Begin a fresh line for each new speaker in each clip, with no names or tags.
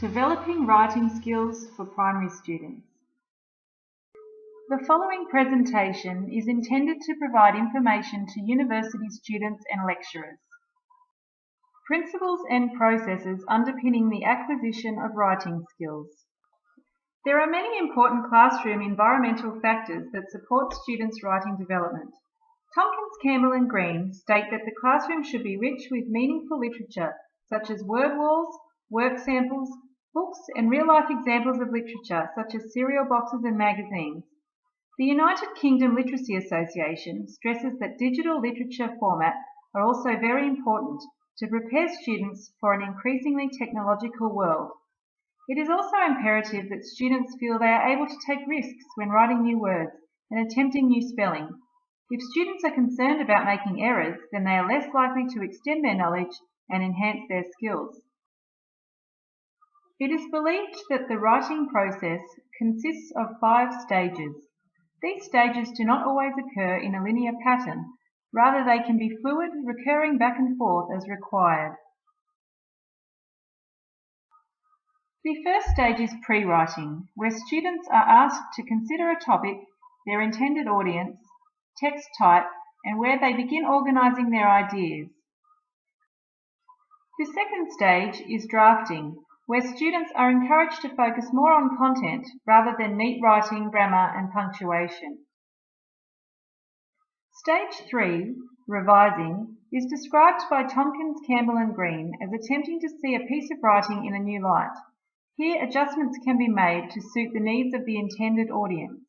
Developing writing skills for primary students. The following presentation is intended to provide information to university students and lecturers. Principles and processes underpinning the acquisition of writing skills. There are many important classroom environmental factors that support students' writing development. Tompkins, Campbell and Green state that the classroom should be rich with meaningful literature such as word walls, work samples, books and real-life examples of literature such as cereal boxes and magazines. The United Kingdom Literacy Association stresses that digital literature formats are also very important to prepare students for an increasingly technological world. It is also imperative that students feel they are able to take risks when writing new words and attempting new spelling. If students are concerned about making errors, then they are less likely to extend their knowledge and enhance their skills. It is believed that the writing process consists of 5 stages. These stages do not always occur in a linear pattern. Rather, they can be fluid, recurring back and forth as required. The first stage is pre-writing, where students are asked to consider a topic, their intended audience, text type, and where they begin organising their ideas. The second stage is drafting, where students are encouraged to focus more on content rather than neat writing, grammar and punctuation. Stage 3, revising, is described by Tompkins, Campbell and Green as attempting to see a piece of writing in a new light. Here, adjustments can be made to suit the needs of the intended audience.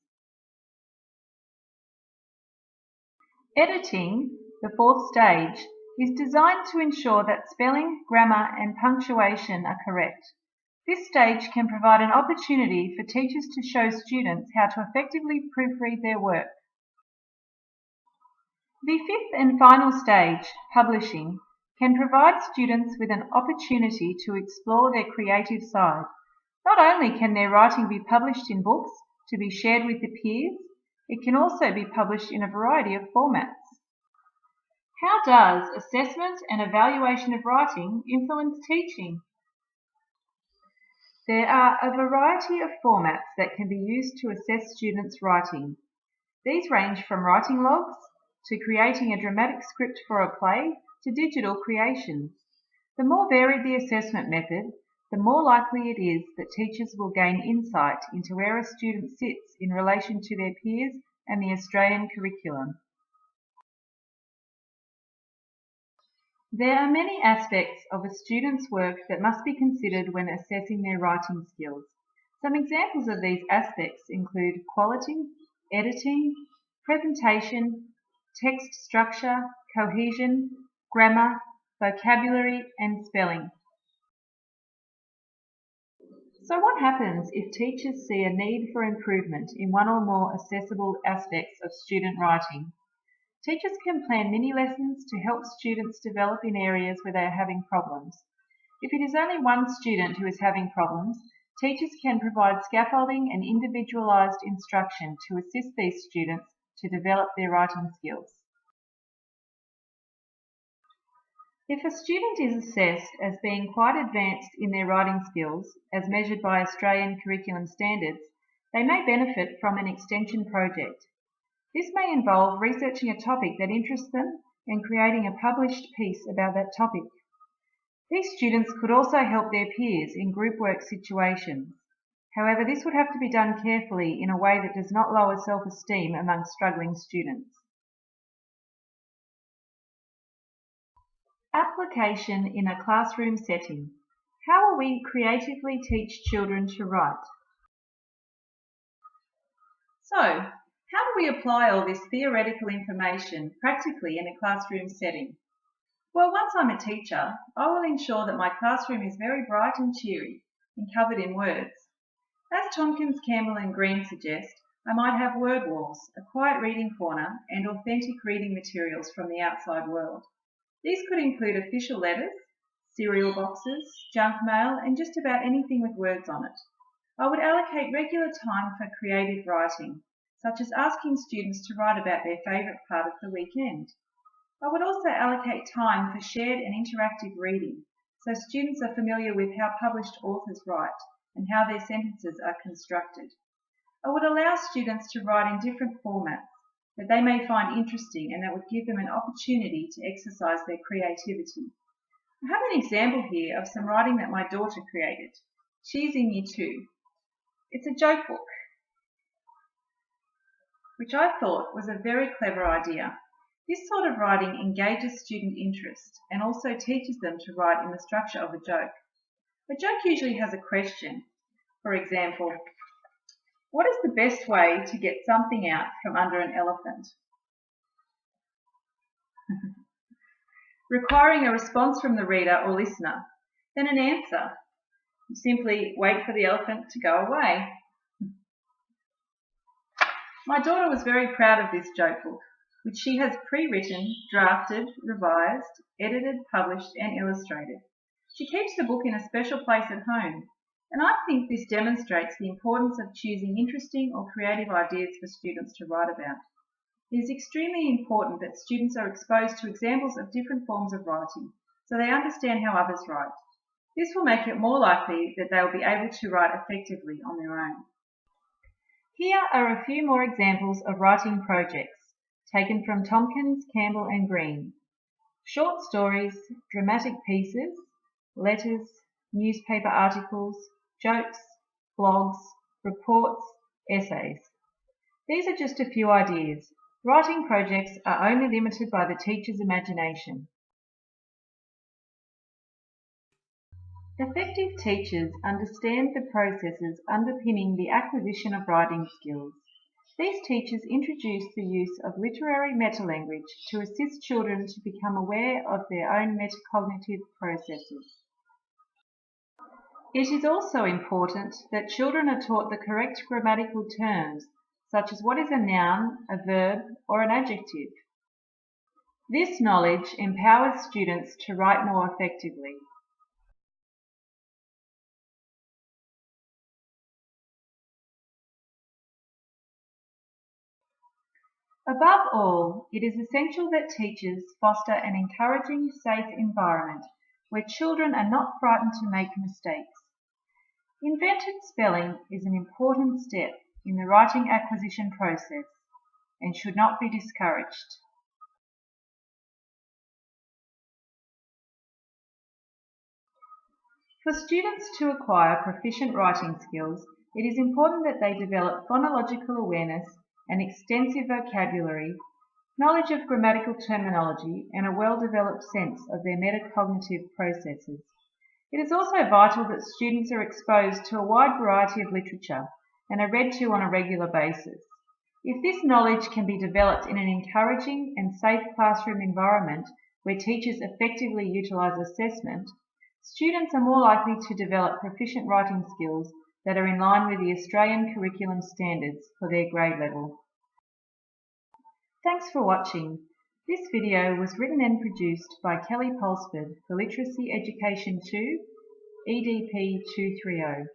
Editing, the fourth stage, is designed to ensure that spelling, grammar and punctuation are correct. This stage can provide an opportunity for teachers to show students how to effectively proofread their work. The fifth and final stage, publishing, can provide students with an opportunity to explore their creative side. Not only can their writing be published in books to be shared with their peers, it can also be published in a variety of formats. How does assessment and evaluation of writing influence teaching? There are a variety of formats that can be used to assess students' writing. These range from writing logs, to creating a dramatic script for a play, to digital creations. The more varied the assessment method, the more likely it is that teachers will gain insight into where a student sits in relation to their peers and the Australian curriculum. There are many aspects of a student's work that must be considered when assessing their writing skills. Some examples of these aspects include quality, editing, presentation, text structure, cohesion, grammar, vocabulary, and spelling. So what happens if teachers see a need for improvement in one or more accessible aspects of student writing? Teachers can plan mini-lessons to help students develop in areas where they are having problems. If it is only one student who is having problems, teachers can provide scaffolding and individualised instruction to assist these students to develop their writing skills. If a student is assessed as being quite advanced in their writing skills, as measured by Australian curriculum standards, they may benefit from an extension project. This may involve researching a topic that interests them and creating a published piece about that topic. These students could also help their peers in group work situations. However, this would have to be done carefully in a way that does not lower self-esteem among struggling students. Application in a classroom setting. How will we creatively teach children to write? So, how do we apply all this theoretical information practically in a classroom setting? Well, once I'm a teacher, I will ensure that my classroom is very bright and cheery and covered in words. As Tompkins, Campbell and Green suggest, I might have word walls, a quiet reading corner and authentic reading materials from the outside world. These could include official letters, cereal boxes, junk mail and just about anything with words on it. I would allocate regular time for creative writing, such as asking students to write about their favourite part of the weekend. I would also allocate time for shared and interactive reading, so students are familiar with how published authors write and how their sentences are constructed. I would allow students to write in different formats that they may find interesting and that would give them an opportunity to exercise their creativity. I have an example here of some writing that my daughter created. She's in Year 2. It's a joke book, which I thought was a very clever idea. This sort of writing engages student interest and also teaches them to write in the structure of a joke. A joke usually has a question. For example, what is the best way to get something out from under an elephant? Requiring a response from the reader or listener, then an answer. You simply wait for the elephant to go away. My daughter was very proud of this joke book, which she has pre-written, drafted, revised, edited, published and illustrated. She keeps the book in a special place at home, and I think this demonstrates the importance of choosing interesting or creative ideas for students to write about. It is extremely important that students are exposed to examples of different forms of writing, so they understand how others write. This will make it more likely that they will be able to write effectively on their own. Here are a few more examples of writing projects, taken from Tompkins, Campbell and Green. Short stories, dramatic pieces, letters, newspaper articles, jokes, blogs, reports, essays. These are just a few ideas. Writing projects are only limited by the teacher's imagination. Effective teachers understand the processes underpinning the acquisition of writing skills. These teachers introduce the use of literary metalanguage to assist children to become aware of their own metacognitive processes. It is also important that children are taught the correct grammatical terms, such as what is a noun, a verb, or an adjective. This knowledge empowers students to write more effectively. Above all, it is essential that teachers foster an encouraging, safe environment where children are not frightened to make mistakes. Invented spelling is an important step in the writing acquisition process and should not be discouraged. For students to acquire proficient writing skills, it is important that they develop phonological awareness, an extensive vocabulary, knowledge of grammatical terminology, and a well-developed sense of their metacognitive processes. It is also vital that students are exposed to a wide variety of literature and are read to on a regular basis. If this knowledge can be developed in an encouraging and safe classroom environment where teachers effectively utilise assessment, students are more likely to develop proficient writing skills that are in line with the Australian curriculum standards for their grade level. Thanks for watching. This video was written and produced by Kelly Polsford for Literacy Education 2, EDP230.